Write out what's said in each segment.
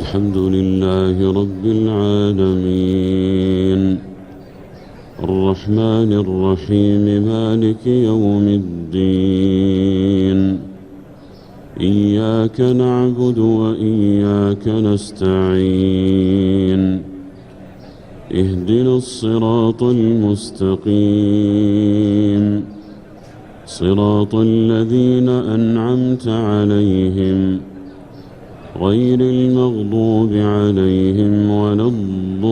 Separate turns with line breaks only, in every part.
الحمد لله رب العالمين الرحمن الرحيم مالك يوم الدين إياك نعبد وإياك نستعين اهدنا الصراط المستقيم صراط الذين أنعمت عليهم غير المغضوب عليهم ولا الضالين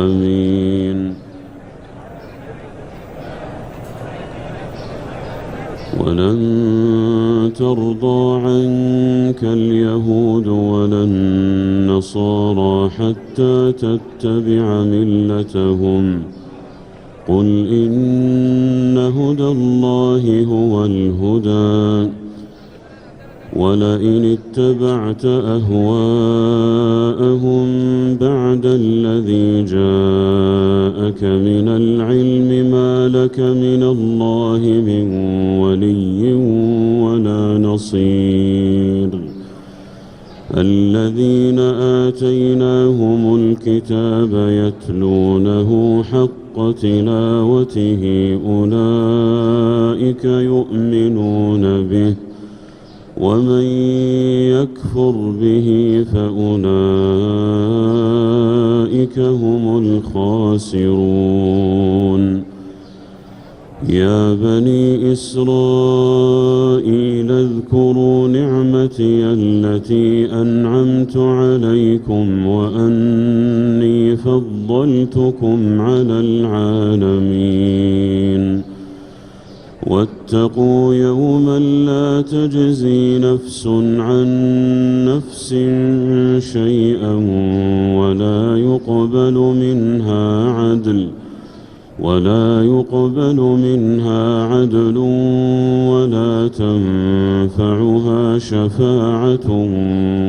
آمين. ولن ترضى عنك اليهود ولا النصارى حتى تتبع ملتهم قل إن هدى الله هو الهدى ولئن اتبعت أهواءهم بعد الذي جاءك من العلم ما لك من الله من ولي ولا نصير. الذين آتيناهم الكتاب يتلونه حق تلاوته أولئك يؤمنون به ومن يكفر به فأولئك هم الخاسرون. يا بني إسرائيل اذكروا نعمتي التي أنعمت عليكم وأني فضلتكم على العالمين. واتقوا يوما لا تجزي نفس عن نفس شيئا ولا يقبل منها عدل ولا تنفعها شفاعة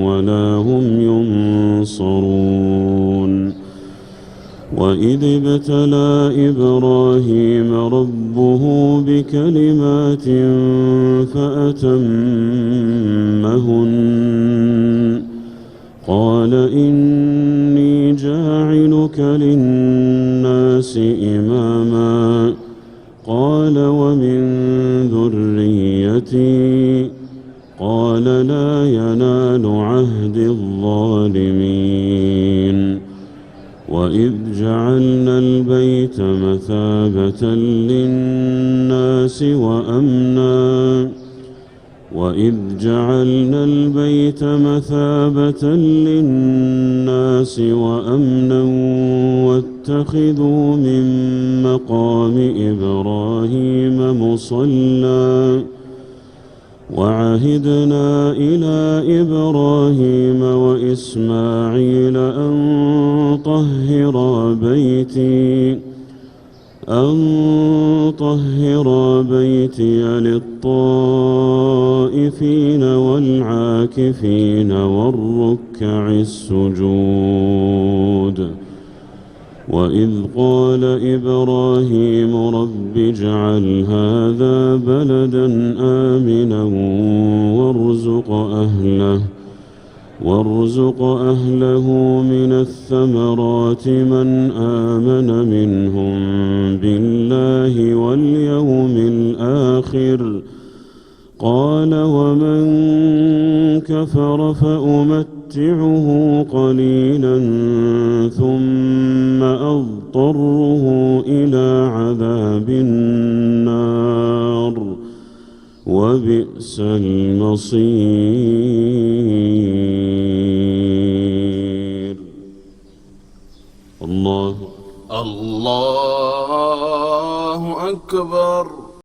ولا هم ينصرون. وإذ ابتلى إبراهيم ربه بكلمات فأتمهن قال إني جاعلك للناس إماما قال ومن ذريتي قال لا ينال عهد الظالمين. وإذ جعلنا البيت مثابة للناس وأمنا واتخذوا من مقام إبراهيم مصلى وعهدنا إلى إبراهيم وإسماعيل أن طهر بيتي للطائفين والعاكفين والركع السجود. وإذ قال إبراهيم رب اجعل هذا بلدا آمنا وارزق أهله من الثمرات من آمن منهم بالله واليوم الآخر قال ومن كفر فأمتعه قليلا ثم أضطره إلى عذاب النار وبئس المصير. الله
أكبر.